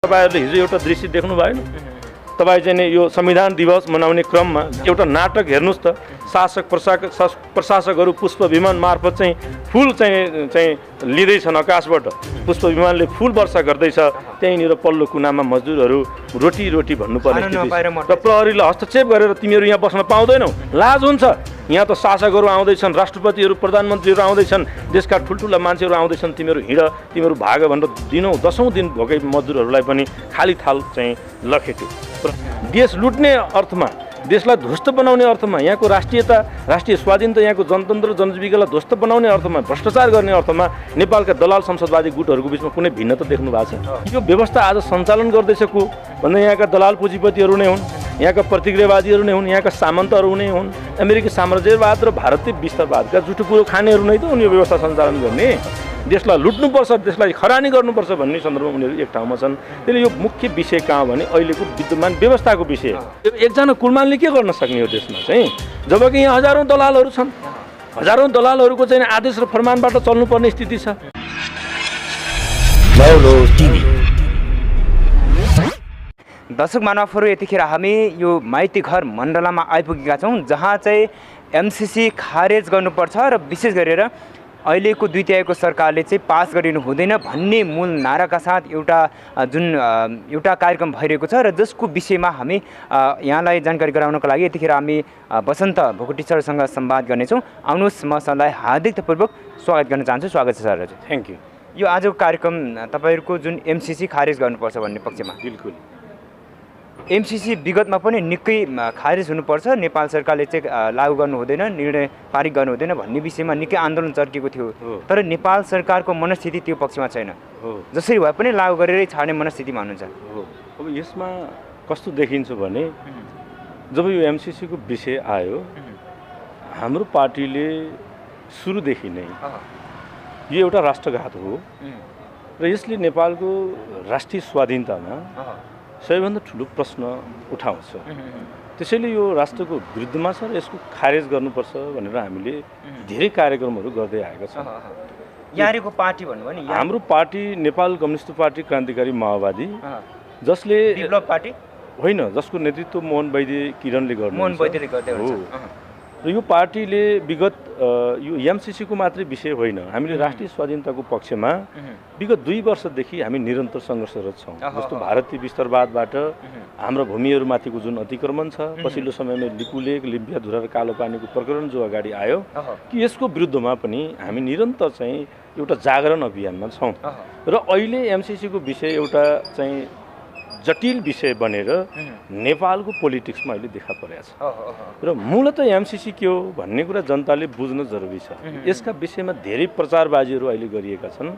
तपाईहरुले हिजो एउटा दृश्य देख्नु भएन? तपाई चाहिँ यो संविधान दिवस मनाउने क्रममा एउटा नाटक हेर्नुस् त। शासक प्रशासकहरू पुष्प विमान मार्फत चाहिँ फूल चाहिँ लिँदैछन् आकाशबाट। पुष्प विमानले फूल वर्षा गर्दैछ। त्यहीँनिर पल्लो कुनामा मजदुरहरू रोटी भन्नुपर्ने स्थिति र प्रहरीले हस्तक्षेप गरेर तिमीहरू यहाँ बस्न पाउँदैनौ। लाज हुन्छ। यहाँ त शासकहरू आउँदैछन्, राष्ट्रपतिहरू, प्रधानमन्त्रीहरू आउँदैछन्, देशका ठुल्ठुला मान्छेहरू आउँदैछन्। तिमीहरू हिँड, तिमीहरू भाग भनेर दिनौँ 10औं दिन भोकै मजदुरहरूलाई पनि खाली थाल चाहिँ लखेट्यो। देश लुट्ने अर्थमा, देशलाई ध्वस्त बनाउने अर्थमा, यहाँको राष्ट्रियता, राष्ट्रिय स्वाधीनता, यहाँको जनतन्त्र जनजीविकालाई ध्वस्त बनाउने अर्थमा, भ्रष्टाचार गर्ने अर्थमा नेपालका दलाल संसदवादी गुटहरूको बिचमा कुनै भिन्नता देख्नु भएको छ? यो व्यवस्था आज सञ्चालन गर्दैछ को भन्दा यहाँका दलाल पुँजीपतिहरू नै हुन्, यहाँका प्रतिक्रियावादीहरू नै हुन्, यहाँका सामन्तहरू नै हुन्। अमेरिकी साम्राज्यवाद र भारतीय विस्तारवादका जुठो कुरो खानेहरू नै त उनी यो व्यवस्था सञ्चालन गर्ने। देशलाई लुट्नुपर्छ, देशलाई खरानी गर्नुपर्छ भन्ने सन्दर्भमा उनीहरू एक ठाउँमा छन्। त्यसले यो मुख्य विषय कहाँ भने अहिलेको विद्यमान व्यवस्थाको विषय। एकजना कुलमानले के गर्न सक्ने हो देशमा चाहिँ, जबकि यहाँ हजारौँ दलालहरू छन्। हजारौँ दलालहरूको चाहिँ आदेश र फरमानबाट चल्नुपर्ने स्थिति छ। दर्शक महानुभावहरू, यतिखेर हामी यो माइती घर मण्डलामा आइपुगेका छौँ, जहाँ चाहिँ एमसीसी खारेज गर्नुपर्छ र विशेष गरेर अहिलेको द्वितीयको सरकारले चाहिँ पास गरिनु हुँदैन भन्ने मूल नाराका साथ एउटा कार्यक्रम भइरहेको छ र जसको विषयमा हामी यहाँलाई जानकारी गराउनको लागि यतिखेर हामी बसन्त भोगटी सरसँग संवाद गर्नेछौँ। आउनुहोस्, म सरलाई हार्दिकतापूर्वक स्वागत गर्न चाहन्छु। स्वागत छ सर। Thank you. यो आजको कार्यक्रम तपाईँहरूको जुन एमसीसी खारेज गर्नुपर्छ भन्ने पक्षमा, बिल्कुल एमसीसी विगतमा पनि निकै खारेज हुनुपर्छ, नेपाल सरकारले चाहिँ लागू गर्नु हुँदैन, निर्णय पारित गर्नु हुँदैन भन्ने विषयमा निकै आन्दोलन चर्केको थियो। तर नेपाल सरकारको मनस्थिति त्यो पक्षमा छैन। जसरी भए पनि लागू गरेरै छाड्ने मनस्थितिमा हुनुहुन्छ। अब यसमा कस्तो देखिन्छ भने, जब यो एमसीसीको विषय आयो, हाम्रो पार्टीले सुरुदेखि नै यो एउटा राष्ट्रघात हो र यसले नेपालको राष्ट्रिय स्वाधीनतामा सबैभन्दा ठुलो प्रश्न उठाउँछ। त्यसैले यो राष्ट्रको विरुद्धमा छ र यसको खारेज गर्नुपर्छ भनेर हामीले धेरै कार्यक्रमहरू गर्दै आएका छौँ। यहाँको पार्टी भन्नुभयो नि, हाम्रो पार्टी नेपाल कम्युनिस्ट पार्टी क्रान्तिकारी माओवादी, जसले विप्लव पार्टी होइन, जसको नेतृत्व मोहन वैद्य किरणले गर्दै हो। र यो पार्टीले विगत यो एमसीसीको मात्रै विषय होइन, हामीले राष्ट्रिय स्वाधीनताको पक्षमा विगत 2 वर्षदेखि हामी निरन्तर सङ्घर्षरत छौँ। जस्तो भारतीय विस्तारवादबाट हाम्रो भूमिहरूमाथिको जुन अतिक्रमण छ, पछिल्लो समयमा लिपुलेक, लिम्पियाधुरा र कालोपानीको प्रकरण जो अगाडि आयो, कि यसको विरुद्धमा पनि हामी निरन्तर चाहिँ एउटा जागरण अभियानमा छौँ। र अहिले एमसीसीको विषय एउटा चाहिँ जटिल विषय बनेर नेपालको पोलिटिक्समा अहिले देखा परेको छ। र मूलतः एमसीसी के हो भन्ने कुरा जनताले बुझ्न जरुरी छ। यसका विषयमा धेरै प्रचारबाजीहरू अहिले गरिएका छन्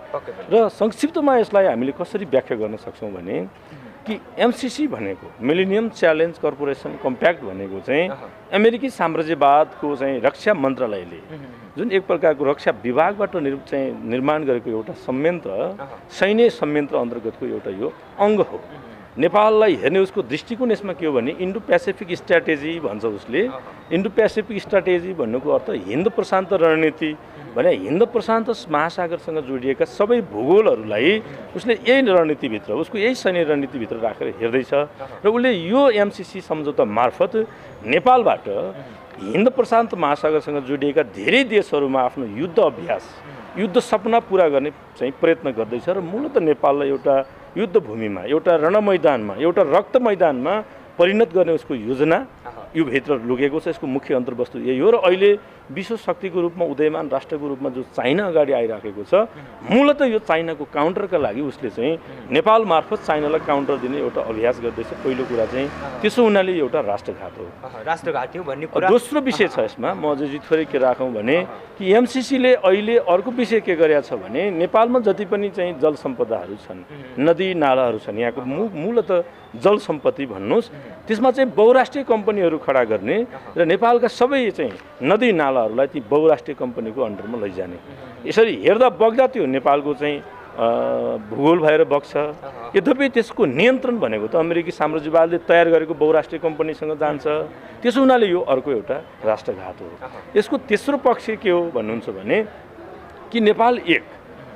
र संक्षिप्तमा यसलाई हामीले कसरी व्याख्या गर्न सक्छौँ भने कि एमसीसी भनेको मिलेनियम च्यालेन्ज कर्पोरेसन कम्प्याक्ट भनेको चाहिँ अमेरिकी साम्राज्यवादको चाहिँ रक्षा मन्त्रालयले जुन एक प्रकारको रक्षा विभागबाट निर्माण गरेको एउटा संयन्त्र, सैन्य संयन्त्र अन्तर्गतको एउटा यो अङ्ग हो। नेपाललाई हेर्ने उसको दृष्टिकोण यसमा के हो भने इन्डो पेसिफिक स्ट्राटेजी भन्छ उसले। इन्डो पेसिफिक स्ट्राटेजी भन्नुको अर्थ हिन्द प्रशान्त रणनीति भने हिन्द प्रशान्त महासागरसँग जोडिएका सबै भूगोलहरूलाई उसले यही रणनीतिभित्र, उसको यही सैन्य रणनीतिभित्र राखेर हेर्दैछ। र उसले यो एमसीसी सम्झौता मार्फत नेपालबाट हिन्द प्रशान्त महासागरसँग जोडिएका धेरै देशहरूमा आफ्नो युद्ध अभ्यास, युद्ध सपना पुरा गर्ने चाहिँ प्रयत्न गर्दैछ। र मूलतः नेपाललाई एउटा युद्ध भूमिमा, एउटा रणमैदानमा, एउटा रक्त मैदानमा परिणत गर्ने उसको योजना यो भित्र लुकेको छ। यसको मुख्य अन्तर्वस्तु यही हो। र अहिले विश्व शक्तिको रूपमा उदयमान राष्ट्रको रूपमा जो चाइना अगाडि आइराखेको छ, मूलतः यो चाइनाको काउन्टरका लागि उसले चाहिँ नेपाल मार्फत चाइनालाई काउन्टर दिने एउटा अभ्यास गर्दैछ। पहिलो कुरा चाहिँ त्यसो हुनाले एउटा राष्ट्रघात हो। राष्ट्रघात हो भन्ने कुरा। दोस्रो विषय छ यसमा, म अझै थोरै के राखौँ भने कि एमसीसीले अहिले अर्को विषय के गरेको छ भने नेपालमा जति पनि चाहिँ जल सम्पदाहरू छन्, नदी नालाहरू छन्, यहाँको मूलतः जल सम्पत्ति भन्नुहोस्, त्यसमा चाहिँ बहुराष्ट्रिय कम्पनीहरू खडा गर्ने र नेपालका सबै चाहिँ नदी नालाहरूलाई ती बहुराष्ट्रिय कम्पनीको अन्डरमा लैजाने। यसरी हेर्दा बग्दा त्यो नेपालको चाहिँ भूगोल भएर बग्छ। यद्यपि त्यसको नियन्त्रण भनेको त अमेरिकी साम्राज्यवादले तयार गरेको बहुराष्ट्रिय कम्पनीसँग जान्छ। त्यसो हुनाले यो अर्को एउटा राष्ट्रघात हो। यसको तेस्रो पक्ष के हो भन्नुहुन्छ भने कि नेपाल एक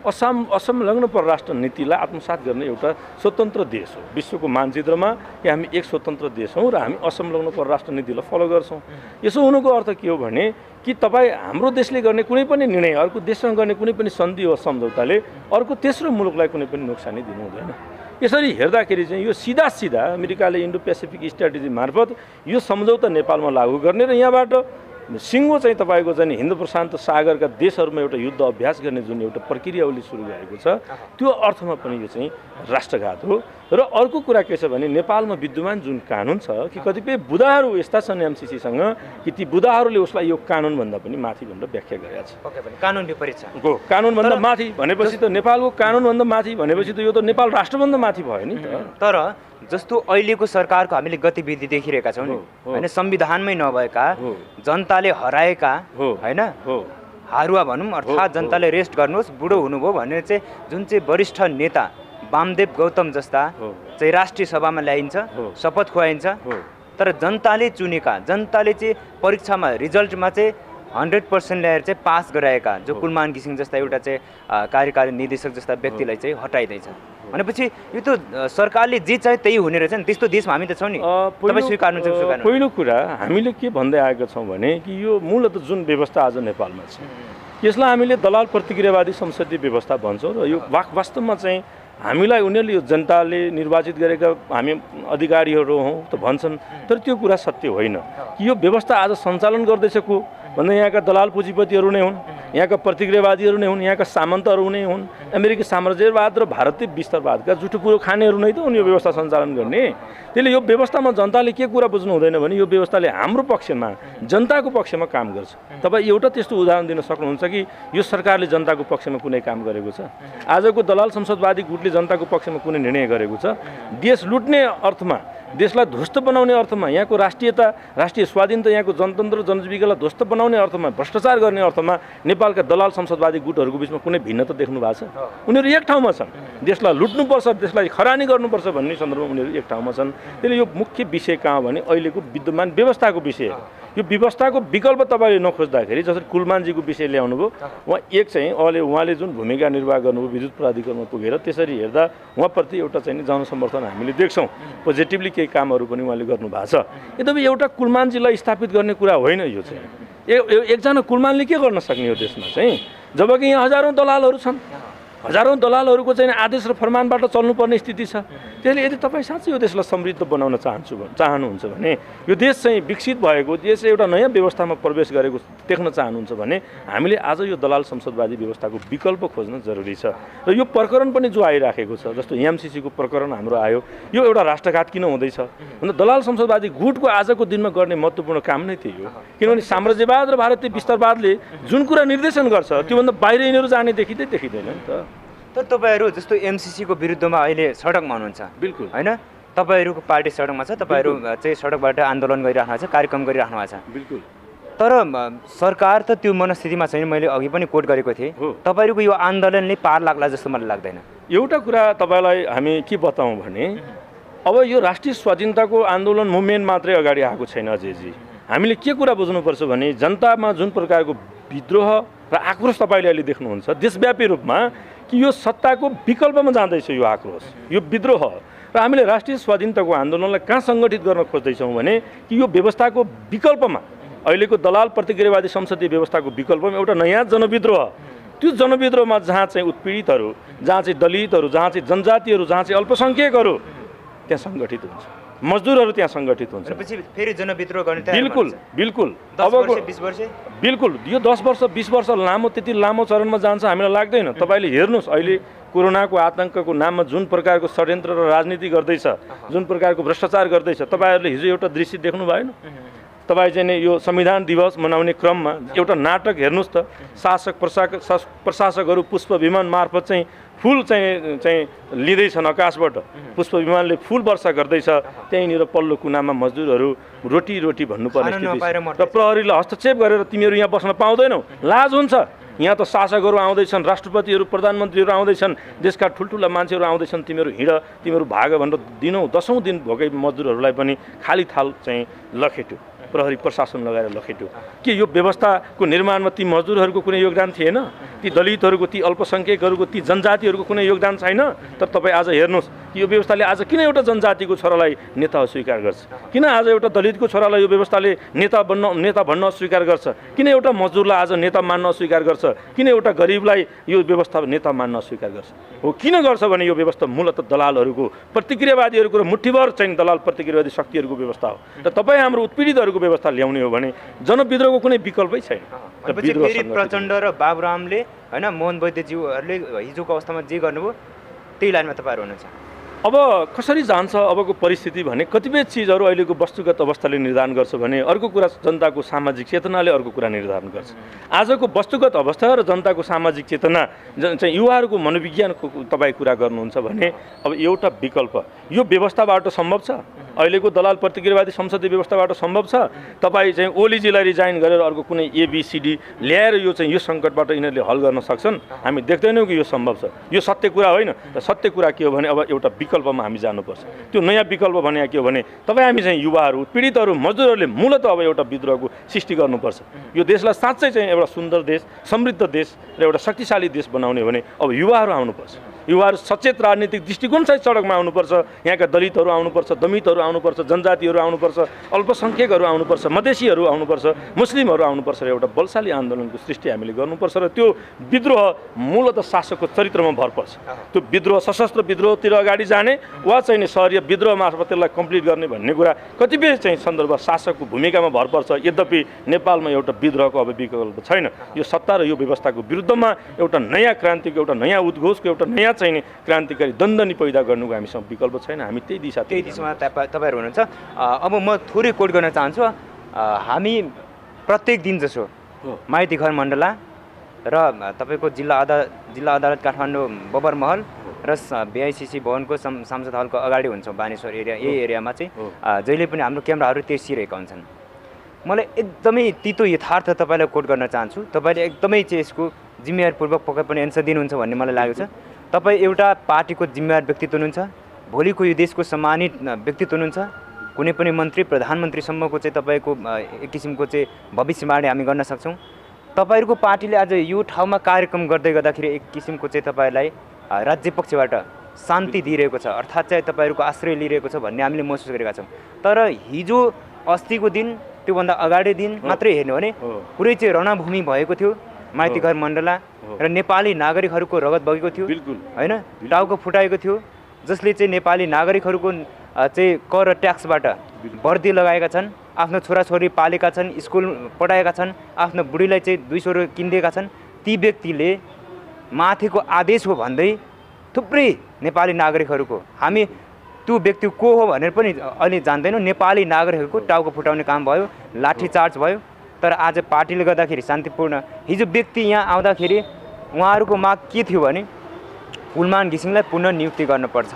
असंलग्न परराष्ट्र नीतिलाई आत्मसात गर्ने एउटा स्वतन्त्र देश हो विश्वको मानचित्रमा कि हामी एक स्वतन्त्र देश हौँ र हामी असंलग्न परराष्ट्र नीतिलाई फलो गर्छौँ। यसो हुनुको अर्थ के हो भने कि तपाईँ हाम्रो देशले गर्ने कुनै पनि निर्णय अर्को देशसँग गर्ने कुनै पनि सन्धि वा सम्झौताले अर्को तेस्रो मुलुकलाई कुनै पनि नोक्सानी दिनु हुँदैन। यसरी हेर्दाखेरि चाहिँ यो सिधा अमेरिकाले इन्डो पेसिफिक स्ट्राटेजी मार्फत यो सम्झौता नेपालमा लागू गर्ने र यहाँबाट सिङ्गो चाहिँ तपाईँको चाहिँ हिन्द प्रशान्त सागरका देशहरूमा एउटा युद्ध अभ्यास गर्ने जुन एउटा प्रक्रियावली सुरु भएको छ त्यो अर्थमा पनि यो चाहिँ राष्ट्रघात हो। र अर्को कुरा के छ भने नेपालमा विद्यमान जुन कानुन छ कि कतिपय बुदाहरू यस्ता छन् एमसिसीसँग कि ती बुदाहरूले उसलाई यो कानुनभन्दा पनि माथि भनेर व्याख्या गरेका छ। कानुन विपरीत छ हो कानुनभन्दा माथि भनेपछि त नेपालको कानुनभन्दा माथि भनेपछि त यो त नेपाल राष्ट्रभन्दा माथि भयो नि त। तर जस्तो अहिलेको सरकारको हामीले गतिविधि देखिरहेका छौँ नि होइन संविधानमै नभएका जनताले हराएका होइन हारुवा भनौँ अर्थात् जनताले रेस्ट गर्नुहोस् बुढो हुनुभयो भनेर चाहिँ जुन चाहिँ वरिष्ठ नेता वामदेव गौतम जस्ता चाहिँ राष्ट्रिय सभामा ल्याइन्छ शपथ खुवाइन्छ तर जनताले चुनेका जनताले चाहिँ परीक्षामा रिजल्टमा चाहिँ 100% ल्याएर चाहिँ पास गराएका जो कुलमान घिसिङ जस्ता एउटा चाहिँ कार्यकारी निर्देशक जस्ता व्यक्तिलाई चाहिँ हटाइदिन्छ भनेपछि यो त सरकारले जे चाहिँ त्यही हुने रहेछ नि त्यस्तो देशमा हामी त छौँ नि तपाईँ स्वीकार्नु चाहिँ स्वीकार्नु। पहिलो कुरा हामीले के भन्दै आएका छौँ भने कि यो मूलतः जुन व्यवस्था आज नेपालमा छ यसलाई हामीले दलाल प्रतिक्रियावादी संसदीय व्यवस्था भन्छौँ र यो वास्तवमा चाहिँ हामीलाई उनीहरूले यो जनताले निर्वाचित गरेका हामी अधिकारीहरू हौँ त भन्छन् तर त्यो कुरा सत्य होइन कि यो व्यवस्था आज सञ्चालन गर्दैछ को भन्दा यहाँका दलाल पुँजीपतिहरू नै हुन् यहाँका प्रतिक्रियावादीहरू नै हुन् यहाँका सामन्तहरू नै हुन् अमेरिकी साम्राज्यवाद र भारतीय विस्तारवादका जुठो कुरो खानेहरू नै त उनी यो व्यवस्था सञ्चालन गर्ने। त्यसले यो व्यवस्थामा जनताले के कुरा बुझ्नु हुँदैन भने यो व्यवस्थाले हाम्रो पक्षमा जनताको पक्षमा काम गर्छ। तपाईँ एउटा त्यस्तो उदाहरण दिन सक्नुहुन्छ कि यो सरकारले जनताको पक्षमा कुनै काम गरेको छ आजको दलाल संसदवादी गुटले जनताको पक्षमा कुनै निर्णय गरेको छ देश लुट्ने अर्थमा देशलाई ध्वस्त बनाउने अर्थमा यहाँको राष्ट्रियता राष्ट्रिय स्वाधीनता यहाँको जनतन्त्र जनजीविकालाई ध्वस्त बनाउने अर्थमा भ्रष्टाचार गर्ने अर्थमा नेपालका दलाल संसदवादी गुटहरूको बिचमा कुनै भिन्नता देख्नु भएको छ। उनीहरू एक ठाउँमा छन् देशलाई लुट्नुपर्छ देशलाई खरानी गर्नुपर्छ भन्ने सन्दर्भमा उनीहरू एक ठाउँमा छन्। त्यसले यो मुख्य विषय कहाँ भने अहिलेको विद्यमान व्यवस्थाको विषय यो व्यवस्थाको विकल्प तपाईँले नखोज्दाखेरि जसरी कुलमानजीको विषय ल्याउनु भयो उहाँ एक चाहिँ उहाँले जुन भूमिका निर्वाह गर्नुभयो विद्युत प्राधिकरणमा पुगेर त्यसरी हेर्दा उहाँप्रति एउटा चाहिँ जनसमर्थन हामीले देख्छौँ पोजिटिभली केही कामहरू पनि उहाँले गर्नुभएको छ। यद्यपि एउटा कुलमानजीलाई स्थापित गर्ने कुरा होइन यो चाहिँ एकजना कुलमानले के गर्न सक्ने हो देशमा चाहिँ जबकि यहाँ हजारौँ दलालहरू छन् हजारौँ दलालहरूको चाहिँ आदेश र फरमानबाट चल्नुपर्ने स्थिति छ। त्यसले यदि तपाईँ साँच्चै यो देशलाई समृद्ध बनाउन चाहनुहुन्छ भने यो देश चाहिँ विकसित भएको देश एउटा नयाँ व्यवस्थामा प्रवेश गरेको देख्न चाहनुहुन्छ भने हामीले आज यो दलाल संसदवादी व्यवस्थाको विकल्प खोज्न जरुरी छ। र यो प्रकरण पनि जो आइराखेको छ जस्तो एमसिसीको प्रकरण हाम्रो आयो यो एउटा राष्ट्रघात किन हुँदैछ भन्दा दलाल संसदवादी गुटको आजको दिनमा गर्ने महत्त्वपूर्ण काम नै त्यही हो किनभने साम्राज्यवाद र भारतीय विस्तारवादले जुन कुरा निर्देशन गर्छ त्योभन्दा बाहिर यिनीहरू जाने देखिँदैन नि त। तर तपाईँहरू जस्तो एमसिसीको विरुद्धमा अहिले सडकमा हुनुहुन्छ बिल्कुल होइन तपाईँहरूको पार्टी सडकमा छ तपाईँहरू चाहिँ सडकबाट आन्दोलन गरिराख्नु भएको छ कार्यक्रम गरिराख्नु भएको छ बिल्कुल तर सरकार त त्यो मनस्थितिमा छैन। मैले अघि पनि कोट गरेको थिएँ तपाईँहरूको यो आन्दोलनले पार लाग्ला जस्तो मलाई लाग्दैन। एउटा कुरा तपाईँलाई हामी के बताउँ भने अब यो राष्ट्रिय स्वाधीनताको आन्दोलन मुभमेन्ट मात्रै अगाडि आएको छैन अजयजी। हामीले के कुरा बुझ्नुपर्छ भने जनतामा जुन प्रकारको विद्रोह र आक्रोश तपाईँले अहिले देख्नुहुन्छ देशव्यापी रूपमा कि यो सत्ताको विकल्पमा जाँदैछ यो आक्रोश यो विद्रोह र हामीले राष्ट्रिय स्वाधीनताको आन्दोलनलाई कहाँ सङ्गठित गर्न खोज्दैछौँ भने कि यो व्यवस्थाको विकल्पमा अहिलेको दलाल प्रतिक्रियावादी संसदीय व्यवस्थाको विकल्पमा एउटा नयाँ जनविद्रोह त्यो जनविद्रोहमा जहाँ चाहिँ उत्पीडितहरू जहाँ चाहिँ दलितहरू जहाँ चाहिँ जनजातिहरू जहाँ चाहिँ अल्पसङ्ख्यकहरू त्यहाँ सङ्गठित हुन्छ मजदुरहरू त्यहाँ सङ्गठित हुन्छ फेरि जनविद्रोह गर्ने बिल्कुल बिल्कुल अब 20 वर्ष बिल्कुल यो 10 वर्ष 20 वर्ष लामो त्यति लामो चरणमा जान्छ हामीलाई लाग्दैन। तपाईँले हेर्नुहोस् अहिले कोरोनाको आतङ्कको नाममा जुन प्रकारको षड्यन्त्र र राजनीति गर्दैछ जुन प्रकारको भ्रष्टाचार गर्दैछ तपाईँहरूले हिजो एउटा दृश्य देख्नु भएन तपाईँ चाहिँ यो संविधान दिवस मनाउने क्रममा एउटा नाटक हेर्नुहोस् त शासक प्रशासकहरू पुष्प विमान मार्फत चाहिँ फुल चाहिँ लिँदैछन् आकाशबाट पुष्प विमानले फुल वर्षा गर्दैछ त्यहीँनिर पल्लो कुनामा मजदुरहरू रोटी भन्नुपर्ने स्थिति र प्रहरीलाई हस्तक्षेप गरेर तिमीहरू यहाँ बस्न पाउँदैनौ लाज हुन्छ। यहाँ त शासकहरू आउँदैछन् राष्ट्रपतिहरू प्रधानमन्त्रीहरू आउँदैछन् देशका ठुल्ठुला मान्छेहरू आउँदैछन् तिमीहरू हिँड तिमीहरू भाग भनेर दिनौँ 10औं दिन भोकै मजदुरहरूलाई पनि खाली थाल चाहिँ लखेट्यो प्रहरी प्रशासन लगाएर लखेट्यो के यो व्यवस्थाको निर्माणमा ती मजदुरहरूको कुनै योगदान थिएन ती दलितहरूको ती अल्पसङ्ख्यकहरूको ती जनजातिहरूको कुनै योगदान छैन तर तपाईँ आज हेर्नुहोस् कि यो व्यवस्थाले आज किन एउटा जनजातिको छोरालाई नेता अस्वीकार गर्छ किन आज एउटा दलितको छोरालाई यो व्यवस्थाले नेता भन्न अस्वीकार गर्छ किन एउटा मजदुरलाई आज नेता मान्न अस्वीकार गर्छ किन एउटा गरिबलाई यो व्यवस्था नेता मान्न अस्वीकार गर्छ हो किन गर्छ भने यो व्यवस्था मूलतः दलालहरूको प्रतिक्रियावादीहरूको र मुठ्ठीभर चाहिँ दलाल प्रतिक्रियावादी शक्तिहरूको व्यवस्था हो र तपाईँ हाम्रो उत्पीडितहरूको व्यवस्था ल्याउने हो भने जनविद्रोहको कुनै विकल्पै छैन प्रचण्ड र बाबुरामले होइन मोहन वैद्यज्यूहरूले हिजोको अवस्थामा जे गर्नुभयो त्यही लाइनमा तपाईँहरू हुनुहुन्छ अब कसरी जान्छ अबको परिस्थिति भने कतिपय चिजहरू अहिलेको वस्तुगत अवस्थाले निर्धारण गर्छ भने अर्को कुरा जनताको सामाजिक चेतनाले अर्को कुरा निर्धारण गर्छ आजको वस्तुगत अवस्था र जनताको सामाजिक चेतना चाहिँ युवाहरूको मनोविज्ञानको तपाईँ कुरा गर्नुहुन्छ भने अब एउटा विकल्प यो व्यवस्थाबाट सम्भव छ अहिलेको दलाल प्रतिक्रियावादी संसदीय व्यवस्थाबाट सम्भव छ तपाईँ चाहिँ ओलीजीलाई रिजाइन गरेर अर्को कुनै एबिसिडी ल्याएर यो चाहिँ यो सङ्कटबाट यिनीहरूले हल गर्न सक्छन् हामी देख्दैनौँ कि यो सम्भव छ यो सत्य कुरा होइन र सत्य कुरा के हो भने अब एउटा विकल्पमा हामी जानुपर्छ त्यो नयाँ विकल्प भने के हो भने तपाईँ हामी चाहिँ युवाहरू पीडितहरू मजदुरहरूले मूलतः अब एउटा विद्रोहको सृष्टि गर्नुपर्छ यो देशलाई साँच्चै चाहिँ एउटा सुन्दर देश समृद्ध देश र एउटा शक्तिशाली देश बनाउने हो भने अब युवाहरू आउनुपर्छ युवाहरू सचेत राजनीतिक दृष्टिकोणसहित सडकमा आउनुपर्छ यहाँका दलितहरू आउनुपर्छ दमितहरू आउनुपर्छ जनजातिहरू आउनुपर्छ अल्पसङ्ख्यकहरू आउनुपर्छ मधेसीहरू आउनुपर्छ मुस्लिमहरू आउनुपर्छ र एउटा बलशाली आन्दोलनको सृष्टि हामीले गर्नुपर्छ र त्यो विद्रोह मूलतः शासकको चरित्रमा भर पर्छ त्यो विद्रोह सशस्त्र विद्रोहतिर अगाडि जाने वा चाहिँ नि सहरीय विद्रोह मार्फत त्यसलाई कम्प्लिट गर्ने भन्ने कुरा कतिपय चाहिँ सन्दर्भ शासकको भूमिकामा भर पर्छ यद्यपि नेपालमा एउटा विद्रोहको अब विकल्प छैन यो सत्ता र यो व्यवस्थाको विरुद्धमा एउटा नयाँ क्रान्तिको एउटा नयाँ उद्घोषको एउटा नयाँ चाहिँ नि क्रान्तिकारी दण्डनी पैदा गर्नुको हामीसँग विकल्प छैन हामी त्यही दिशामा तपाईँहरू हुनुहुन्छ अब म थोरै कोट गर्न चाहन्छु हामी प्रत्येक दिन जसो माइती घर मण्डला र तपाईँको जिल्ला अदालत काठमाडौँ बबरमहल र बिआइसिसी भवनको संसद हलको अगाडि हुन्छौँ बानेश्वर एरिया यही एरियामा चाहिँ जहिले पनि हाम्रो क्यामेराहरू तेर्सिरहेका हुन्छन् मलाई एकदमै तितो यथार्थ तपाईँलाई कोट गर्न चाहन्छु तपाईँले एकदमै चाहिँ यसको जिम्मेवारपूर्वक पक्कै पनि एन्सर दिनुहुन्छ भन्ने मलाई लागेको छ तपाईँ एउटा पार्टीको जिम्मेवार व्यक्तित्व हुनुहुन्छ भोलिको यो देशको सम्मानित व्यक्तित्व हुनुहुन्छ कुनै पनि मन्त्री प्रधानमन्त्रीसम्मको चाहिँ तपाईँको एक किसिमको चाहिँ भविष्यवाणी हामी गर्न सक्छौँ तपाईँहरूको पार्टीले आज यो ठाउँमा कार्यक्रम गर्दै गर्दाखेरि एक किसिमको चाहिँ तपाईँलाई राज्य पक्षबाट शान्ति दिइरहेको छ अर्थात् चाहिँ तपाईँहरूको आश्रय लिइरहेको छ भन्ने हामीले महसुस गरेका छौँ तर हिजो अस्तिको दिन त्योभन्दा अगाडि दिन मात्रै हेर्नु भने पुरै चाहिँ रणभूमि भएको थियो माइती घर मण्डला र नेपाली नागरिकहरूको रगत बगेको थियो होइन टाउको फुटाएको थियो जसले चाहिँ नेपाली नागरिकहरूको चाहिँ कर र ट्याक्सबाट बर्दी लगाएका छन् आफ्नो छोराछोरी पालेका छन् स्कुल पढाएका छन् आफ्नो बुढीलाई चाहिँ 200 रुपियाँ किनिदिएका छन् ती व्यक्तिले माथिको आदेश हो भन्दै थुप्रै नेपाली नागरिकहरूको हामी त्यो व्यक्ति को हो भनेर पनि अहिले जान्दैनौँ नेपाली नागरिकहरूको टाउको फुटाउने काम भयो लाठीचार्ज भयो तर आज पार्टीले गर्दाखेरि शान्तिपूर्ण हिजो व्यक्ति यहाँ आउँदाखेरि उहाँहरूको माग के थियो भने कुलमान घिसिङलाई पुनः नियुक्ति गर्नुपर्छ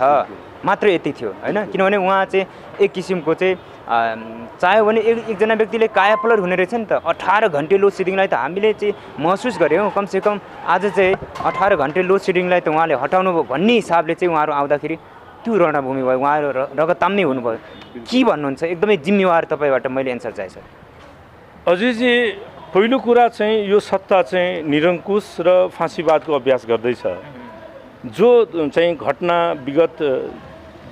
मात्र यति थियो होइन किनभने उहाँ चाहिँ एक किसिमको चाहिँ चाह्यो भने एकजना व्यक्तिले कायापलट हुने रहेछ नि त 18 घन्टे लोड सेडिङलाई त हामीले चाहिँ महसुस गऱ्यौँ कमसेकम आज चाहिँ 18 घन्टे लोड सेडिङलाई त उहाँले हटाउनु भयो भन्ने हिसाबले चाहिँ उहाँहरू आउँदाखेरि त्यो रणभूमि भयो उहाँहरू रगताम्नै हुनुभयो के भन्नुहुन्छ एकदमै जिम्मेवार तपाईँबाट मैले एन्सर चाहिन्छ अझैजी पहिलो कुरा चाहिँ यो सत्ता चाहिँ निरङ्कुश र फाँसीवादको अभ्यास गर्दैछ जो चाहिँ घटना विगत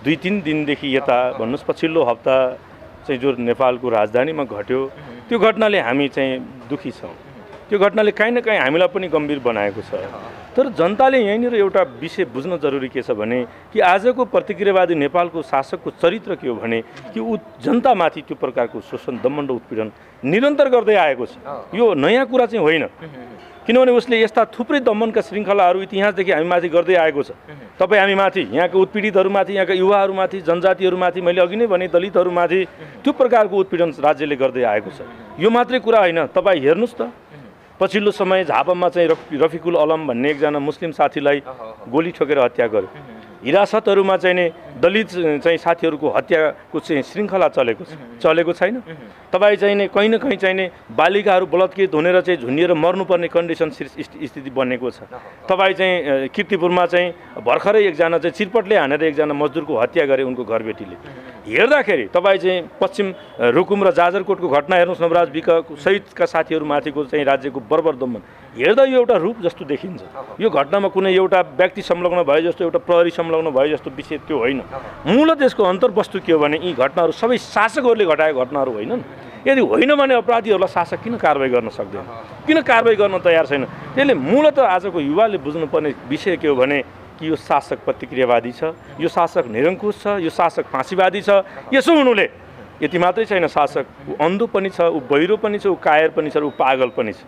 2-3 दिनदेखि यता भन्नुहोस् पछिल्लो हप्ता चाहिँ जो नेपालको राजधानीमा घट्यो त्यो घटनाले हामी चाहिँ दुखी छौँ त्यो घटनाले काहीँ न काहीँ हामीलाई पनि गम्भीर बनाएको छ तर जनताले यहीँनिर एउटा विषय बुझ्न जरुरी के छ भने कि आजको प्रतिक्रियावादी नेपालको शासकको चरित्र के हो भने कि जनतामाथि त्यो प्रकारको शोषण दमन र उत्पीडन निरन्तर गर्दै आएको छ यो नयाँ कुरा चाहिँ होइन किनभने उसले यस्ता थुप्रै दमनका श्रृङ्खलाहरू इतिहासदेखि हामी माथि गर्दै आएको छ तपाईँ हामी माथि यहाँका उत्पीडितहरूमाथि यहाँका युवाहरूमाथि जनजातिहरूमाथि मैले अघि नै भने दलितहरूमाथि त्यो प्रकारको उत्पीडन राज्यले गर्दै आएको छ यो मात्रै कुरा होइन तपाईँ हेर्नुहोस् त पछिल्लो समय झापामा चाहिँ रफिकुल अलम भन्ने एकजना मुस्लिम साथीलाई गोली ठोकेर हत्या गर्यो हिरासतहरूमा चाहिँ नि दलित चाहिँ साथीहरूको हत्याको चाहिँ श्रृङ्खला चलेको छैन। तपाईँ चाहिँ नि कहीँ न कहीँ चाहिँ नि बालिकाहरू बलात्कृत हुनेर चाहिँ झुन्डिएर मर्नुपर्ने कन्डिसन स्थिति बनेको छ। तपाईँ चाहिँ कीर्तिपुरमा चाहिँ भर्खरै एकजना चाहिँ चिरपटले हानेर एकजना मजदुरको हत्या गरे उनको घरबेटीले। हेर्दाखेरि तपाईँ चाहिँ पश्चिम रुकुम र जाजरकोटको घटना हेर्नुहोस्, नवराज विक सहितका साथीहरूमाथिको चाहिँ राज्यको बर्बर दमन हेर्दा यो एउटा रूप जस्तो देखिन्छ। यो घटनामा कुनै एउटा व्यक्ति संलग्न भए जस्तो, एउटा प्रहरी संलग्न भए जस्तो विषय त्यो होइन। मूलत यसको अन्तर्वस्तु के हो भने यी घटनाहरू सबै शासकहरूले घटाएको घटनाहरू होइनन्। यदि होइन भने अपराधीहरूलाई शासक किन कारवाही गर्न सक्दैन, किन कारवाही गर्न तयार छैन? त्यसले मूलत आजको युवाले बुझ्नुपर्ने विषय के हो भने कि यो शासक प्रतिक्रियावादी छ, यो शासक निरङ्कुश छ, यो शासक फाँसीवादी छ। यसो हुनुले यति मात्रै छैन, शासक ऊ अन्धो पनि छ, ऊ बहिरो पनि छ, ऊ कायर पनि छ, ऊ पागल पनि छ।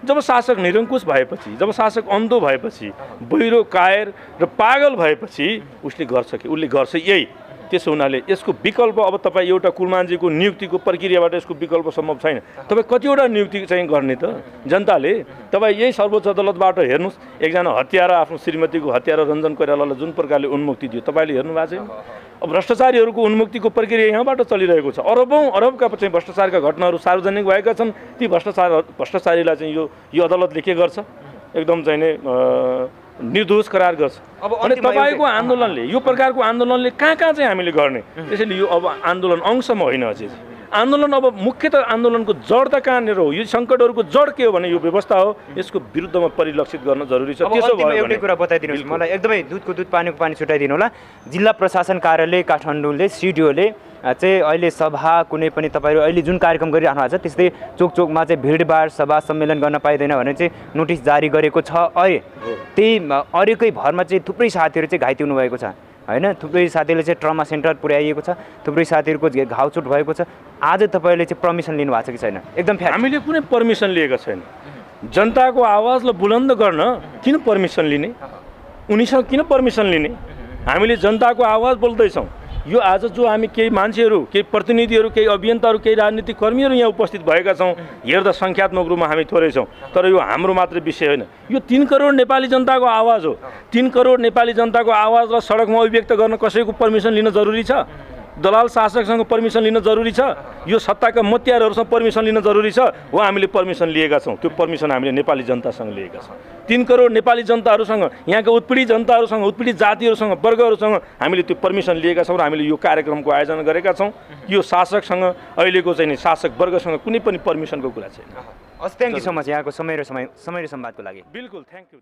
जब शासक निरङ्कुश भएपछि, जब शासक अन्धो भएपछि, बहिरो कायर र पागल भएपछि उसले गर्छ यही। त्यसो हुनाले यसको विकल्प अब तपाईँ एउटा कुलमानजीको नियुक्तिको प्रक्रियाबाट यसको विकल्प सम्भव छैन। तपाईँ कतिवटा नियुक्ति चाहिँ गर्ने त जनताले? तपाईँ यही सर्वोच्च अदालतबाट हेर्नुहोस्, एकजना हत्यारा आफ्नो श्रीमतीको हत्यारा रञ्जन कोइरालालाई जुन प्रकारले उन्मुक्ति दियो तपाईँले हेर्नु भएको छैन? अब भ्रष्टाचारीहरूको उन्मुक्तिको प्रक्रिया यहाँबाट चलिरहेको छ। अरबका चाहिँ भ्रष्टाचारका घटनाहरू सार्वजनिक भएका छन्। ती भ्रष्टाचारीलाई चाहिँ यो अदालतले के गर्छ? एकदम चाहिँ नै निर्दोष करार गर्छ। अनि तपाईँको आन्दोलनले, यो प्रकारको आन्दोलनले कहाँ चाहिँ हामीले गर्ने? त्यसैले यो अब आन्दोलन अंशमा होइन, अझै आन्दोलन अब मुख्यतः आन्दोलनको जड त कहाँनिर हो? यो सङ्कटहरूको जड के हो भने यो व्यवस्था हो। यसको विरुद्धमा परिलक्षित गर्न जरुरी छ। त्यसो भयो एउटै कुरा बताइदिनुहोस् मलाई, एकदमै दुधको दुध पानीको पानी छुटाइदिनु होला। जिल्ला प्रशासन कार्यालय काठमाडौँले सिडिओले चाहिँ अहिले सभा कुनै पनि तपाईँहरू अहिले जुन कार्यक्रम गरिरहनु भएको छ त्यस्तै चोकमा चाहिँ भिडभाड सभा सम्मेलन गर्न पाइँदैन भने चाहिँ नोटिस जारी गरेको छ। त्यही अरूकै भरमा चाहिँ थुप्रै साथीहरू चाहिँ घाइते हुनुभएको छ होइन। थुप्रै साथीहरूले चाहिँ ट्रमा सेन्टर पुर्याइएको छ, थुप्रै साथीहरूको घाउचोट भएको छ। आज तपाईँले चाहिँ पर्मिसन लिनुभएको छ कि छैन? एकदम हामीले कुनै पर्मिसन लिएको छैन। जनताको आवाजलाई बुलन्द गर्न किन पर्मिसन लिने? उनीसँग किन पर्मिसन लिने? हामीले जनताको आवाज बोल्दैछौँ। यो आज जो हामी केही मान्छेहरू, केही प्रतिनिधिहरू, केही अभियन्ताहरू, केही राजनीतिक कर्मीहरू यहाँ उपस्थित भएका छौँ, हेर्दा सङ्ख्यात्मक रूपमा हामी थोरै छौँ, तर यो हाम्रो मात्रै विषय होइन। यो 3 करोड नेपाली जनताको आवाज हो। 3 करोड नेपाली जनताको आवाजलाई सडकमा अभिव्यक्त गर्न कसैको पर्मिसन लिन जरुरी छ? दलाल शासकसँग पर्मिसन लिन जरुरी छ? यो सत्ताका मत्यारहरूसँग पर्मिसन लिन जरुरी छ? हो, हामीले पर्मिसन लिएका छौँ। त्यो पर्मिसन हामीले नेपाली जनतासँग लिएका छौँ। 3 करोड नेपाली जनताहरूसँग, यहाँका उत्पीडित जनताहरूसँग, उत्पीडित जातिहरूसँग, वर्गहरूसँग हामीले त्यो पर्मिसन लिएका छौँ र हामीले यो कार्यक्रमको आयोजना गरेका छौँ। यो शासकसँग, अहिलेको चाहिँ नि शासक वर्गसँग कुनै पनि पर्मिसनको कुरा छैन। थ्याङ्क यू सो मच यहाँको समय र संवादको लागि। बिल्कुल, थ्याङ्क यू।